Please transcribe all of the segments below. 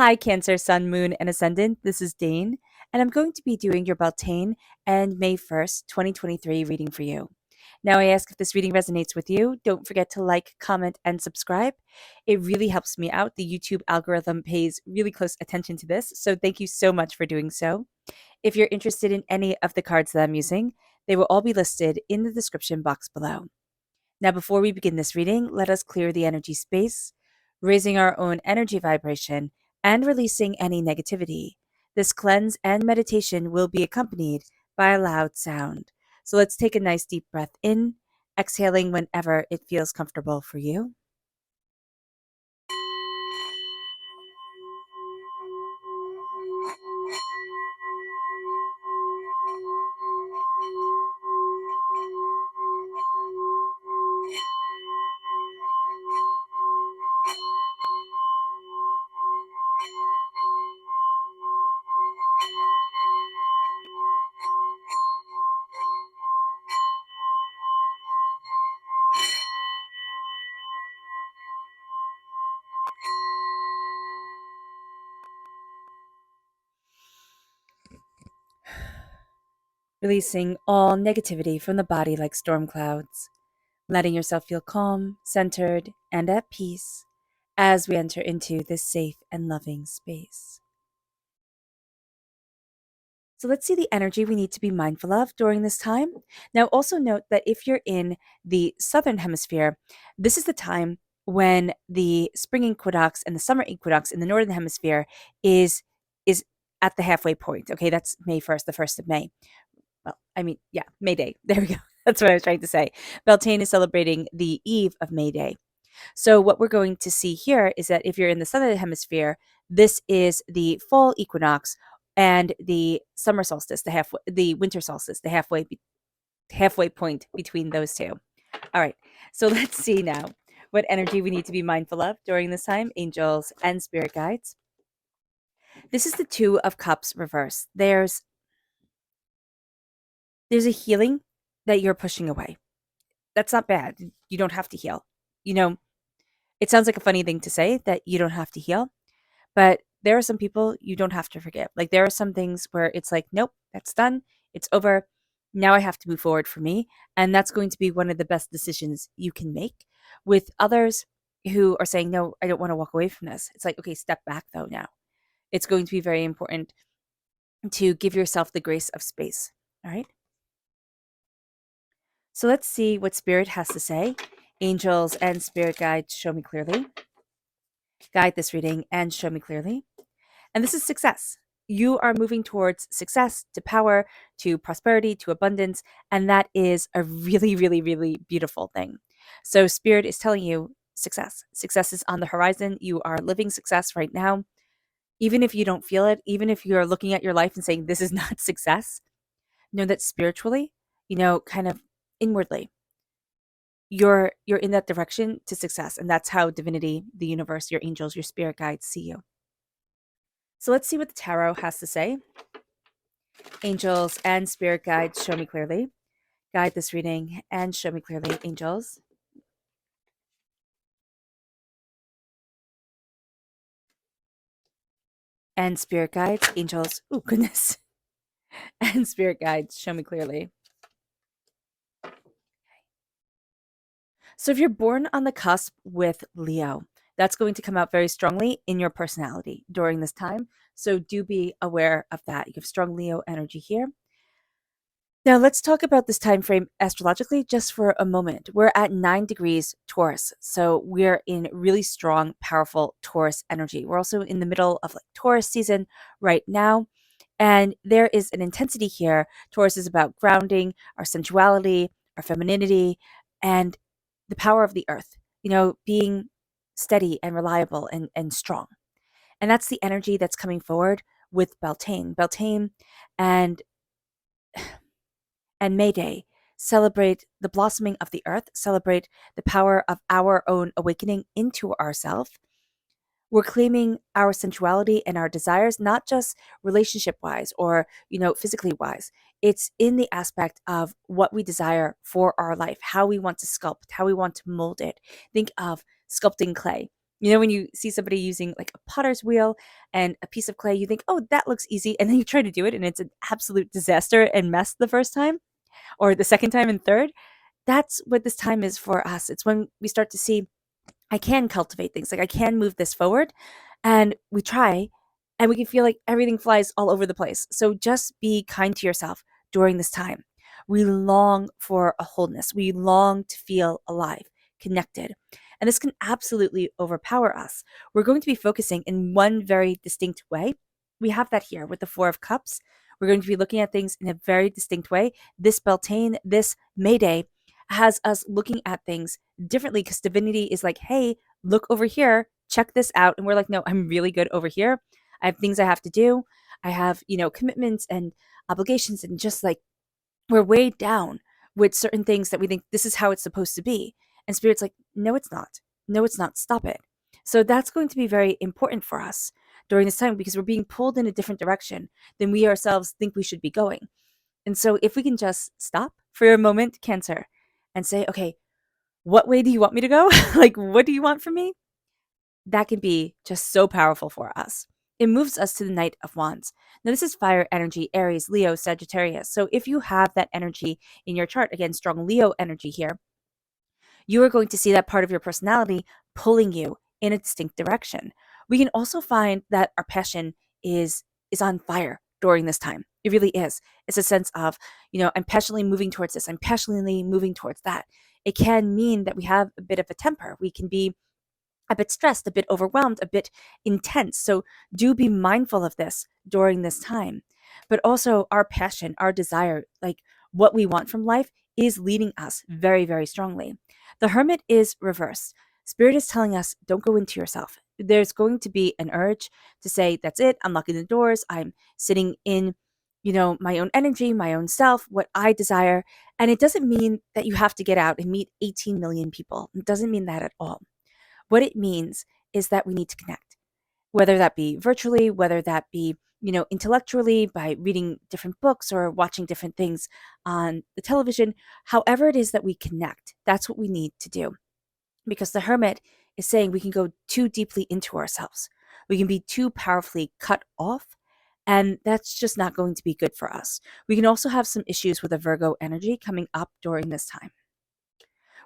Hi, Cancer, Sun, Moon, and Ascendant. This is Dane, and I'm going to be doing your Beltane and May 1st, 2023 reading for you. Now, I ask if this reading resonates with you. Don't forget to like, comment, and subscribe. It really helps me out. The YouTube algorithm pays really close attention to this, so thank you so much for doing so. If you're interested in any of the cards that I'm using, they will all be listed in the description box below. Now, before we begin this reading, let us clear the energy space, raising our own energy vibration and releasing any negativity. This cleanse and meditation will be accompanied by a loud sound. So let's take a nice deep breath in, exhaling whenever it feels comfortable for you. Releasing all negativity from the body like storm clouds, letting yourself feel calm, centered, and at peace as we enter into this safe and loving space. So let's see the energy we need to be mindful of during this time. Now, also note that if you're in the southern hemisphere, this is the time when the spring equinox and the summer equinox in the northern hemisphere is at the halfway point. Okay, that's May 1st, the 1st of May. Well, I mean, yeah, May Day. There we go. That's what I was trying to say. Beltane is celebrating the eve of May Day. So what we're going to see here is that if you're in the southern hemisphere, this is the fall equinox and the summer solstice, the winter solstice, the halfway point between those two. All right. So let's see now what energy we need to be mindful of during this time, angels and spirit guides. This is the 2 of Cups reverse. There's a healing that you're pushing away. That's not bad. You don't have to heal. You know, it sounds like a funny thing to say that you don't have to heal, but there are some people you don't have to forgive. Like there are some things where it's like, nope, that's done. It's over. Now I have to move forward for me. And that's going to be one of the best decisions you can make. With others who are saying, no, I don't want to walk away from this. It's like, okay, step back though now. It's going to be very important to give yourself the grace of space. All right. So let's see what Spirit has to say. Angels and Spirit guides, show me clearly. Guide this reading and show me clearly. And this is success. You are moving towards success, to power, to prosperity, to abundance. And that is a really, really, really beautiful thing. So Spirit is telling you success. Success is on the horizon. You are living success right now. Even if you don't feel it, even if you're looking at your life and saying, this is not success, know that spiritually, kind of inwardly, you're in that direction to success. And that's how divinity, the universe, your angels, your spirit guides see you. So let's see what the tarot has to say. Angels and spirit guides, show me clearly. Guide this reading and show me clearly, angels. And spirit guides, angels. Oh, goodness. And spirit guides, show me clearly. So if you're born on the cusp with Leo, that's going to come out very strongly in your personality during this time. So do be aware of that. You have strong Leo energy here. Now let's talk about this time frame astrologically just for a moment. We're at 9 degrees Taurus. So we're in really strong, powerful Taurus energy. We're also in the middle of Taurus season right now. And there is an intensity here. Taurus is about grounding, our sensuality, our femininity, and the power of the earth, being steady and reliable and strong. And that's the energy that's coming forward with Beltane. Beltane and May Day celebrate the blossoming of the earth, celebrate the power of our own awakening into ourself. We're claiming our sensuality and our desires, not just relationship wise or, physically wise. It's in the aspect of what we desire for our life, how we want to sculpt, how we want to mold it. Think of sculpting clay. You know, when you see somebody using like a potter's wheel and a piece of clay, you think, oh, that looks easy. And then you try to do it and it's an absolute disaster and mess the first time or the second time and third. That's what this time is for us. It's when we start to see I can cultivate things. Like I can move this forward and we try and we can feel like everything flies all over the place. So just be kind to yourself during this time. We long for a wholeness. We long to feel alive, connected. And this can absolutely overpower us. We're going to be focusing in one very distinct way. We have that here with the Four of Cups. We're going to be looking at things in a very distinct way. This Beltane, this Mayday has us looking at things differently because divinity is like, hey, look over here, check this out. And we're like, no, I'm really good over here. I have things I have to do. I have, commitments and obligations, and just like we're weighed down with certain things that we think this is how it's supposed to be. And Spirit's like, no, it's not. No, it's not. Stop it. So that's going to be very important for us during this time because we're being pulled in a different direction than we ourselves think we should be going. And so if we can just stop for a moment, Cancer, and say, okay, what way do you want me to go? Like, what do you want from me? That can be just so powerful for us. It moves us to the Knight of Wands. Now, this is fire energy, Aries, Leo, Sagittarius. So if you have that energy in your chart, again, strong Leo energy here, you are going to see that part of your personality pulling you in a distinct direction. We can also find that our passion is on fire during this time. It really is. It's a sense of, I'm passionately moving towards this. I'm passionately moving towards that. It can mean that we have a bit of a temper. We can be a bit stressed, a bit overwhelmed, a bit intense. So do be mindful of this during this time. But also our passion, our desire, like what we want from life is leading us very, very strongly. The Hermit is reversed. Spirit is telling us, don't go into yourself. There's going to be an urge to say, that's it. I'm locking the doors. I'm sitting in, my own energy, my own self, what I desire. And it doesn't mean that you have to get out and meet 18 million people. It doesn't mean that at all. What it means is that we need to connect, whether that be virtually, whether that be, intellectually by reading different books or watching different things on the television, however it is that we connect, that's what we need to do. Because the Hermit is saying we can go too deeply into ourselves. We can be too powerfully cut off, and that's just not going to be good for us. We can also have some issues with a Virgo energy coming up during this time.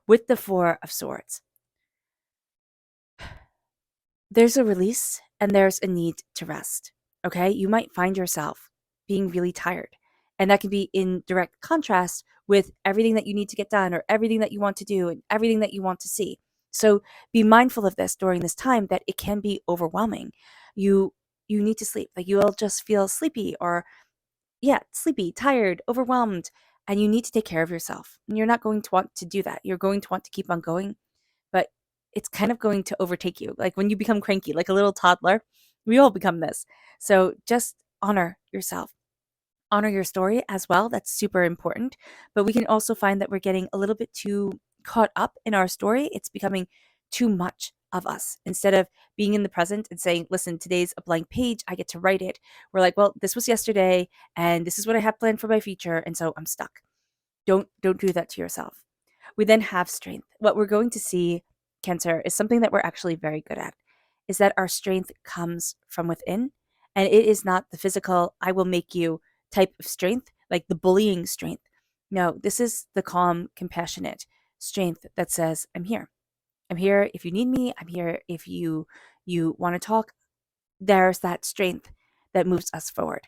With the Four of Swords, there's a release and there's a need to rest. Okay. You might find yourself being really tired. And that can be in direct contrast with everything that you need to get done or everything that you want to do and everything that you want to see. So be mindful of this during this time that it can be overwhelming. You need to sleep. Like you'll just feel sleepy or sleepy, tired, overwhelmed, and you need to take care of yourself. And you're not going to want to do that. You're going to want to keep on going, but it's kind of going to overtake you. Like when you become cranky, like a little toddler, we all become this. So just honor yourself, honor your story as well. That's super important. But we can also find that we're getting a little bit too caught up in our story. It's becoming too much of us. Instead of being in the present and saying, listen, today's a blank page, I get to write it. We're like, well, this was yesterday and this is what I have planned for my future. And so I'm stuck. Don't do that to yourself. We then have strength. What we're going to see, Cancer, is something that we're actually very good at, is that our strength comes from within. And it is not the physical, I will make you type of strength, like the bullying strength. No, this is the calm, compassionate strength that says, I'm here. I'm here if you need me. I'm here if you want to talk. There's that strength that moves us forward.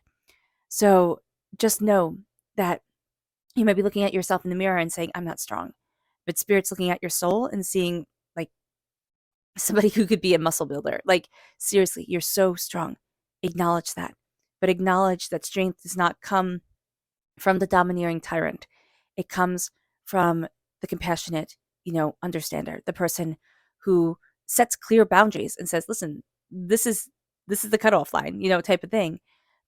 So just know that you might be looking at yourself in the mirror and saying, I'm not strong. But Spirit's looking at your soul and seeing like somebody who could be a muscle builder. Like, seriously, you're so strong. Acknowledge that. But acknowledge that strength does not come from the domineering tyrant. It comes from the compassionate, understander, the person who sets clear boundaries and says, listen, this is the cutoff line, type of thing.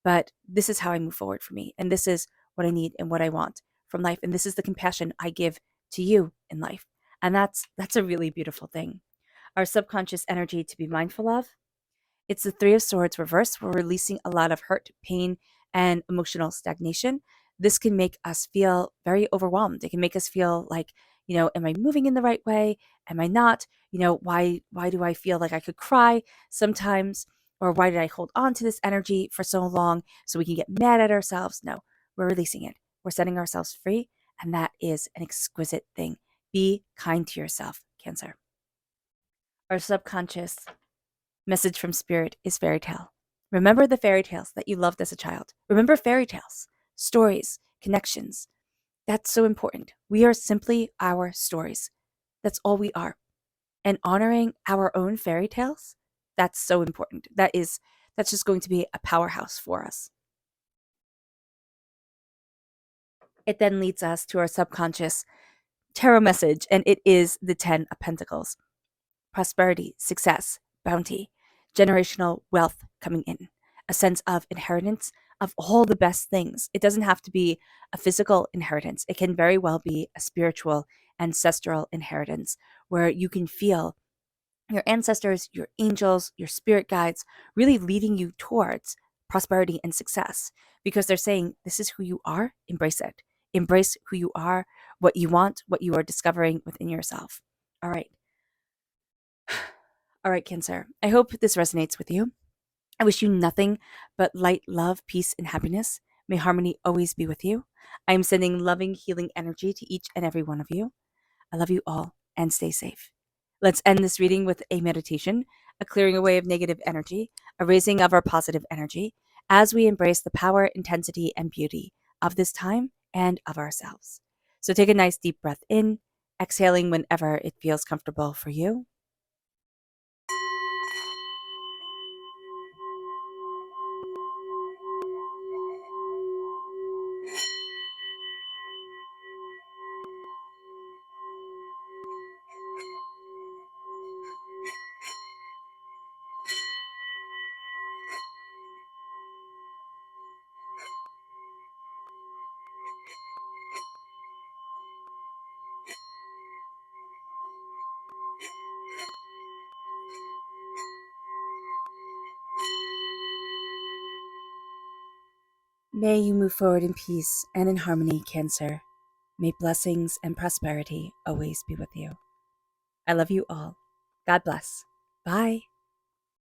But this is how I move forward for me. And this is what I need and what I want from life. And this is the compassion I give to you in life. And that's a really beautiful thing. Our subconscious energy to be mindful of. It's the Three of Swords reversed. We're releasing a lot of hurt, pain, and emotional stagnation. This can make us feel very overwhelmed. It can make us feel like, Am I moving in the right way? Am I not? Why do I feel like I could cry sometimes? Or why did I hold on to this energy for so long so we can get mad at ourselves? No, we're releasing it. We're setting ourselves free. And that is an exquisite thing. Be kind to yourself, Cancer. Our subconscious message from Spirit is fairy tale. Remember the fairy tales that you loved as a child. Remember fairy tales, stories, connections. That's so important. We are simply our stories. That's all we are. And honoring our own fairy tales, that's so important. That's just going to be a powerhouse for us. It then leads us to our subconscious tarot message, and it is the 10 of Pentacles. Prosperity, success, bounty, generational wealth coming in, a sense of inheritance of all the best things. It doesn't have to be a physical inheritance. It can very well be a spiritual, ancestral inheritance where you can feel your ancestors, your angels, your spirit guides really leading you towards prosperity and success because they're saying, this is who you are, embrace it. Embrace who you are, what you want, what you are discovering within yourself. All right. All right, Cancer. I hope this resonates with you. I wish you nothing but light, love, peace, and happiness. May harmony always be with you. I am sending loving, healing energy to each and every one of you. I love you all and stay safe. Let's end this reading with a meditation, a clearing away of negative energy, a raising of our positive energy as we embrace the power, intensity, and beauty of this time and of ourselves. So take a nice deep breath in, exhaling whenever it feels comfortable for you. May you move forward in peace and in harmony, Cancer. May blessings and prosperity always be with you. I love you all. God bless. Bye.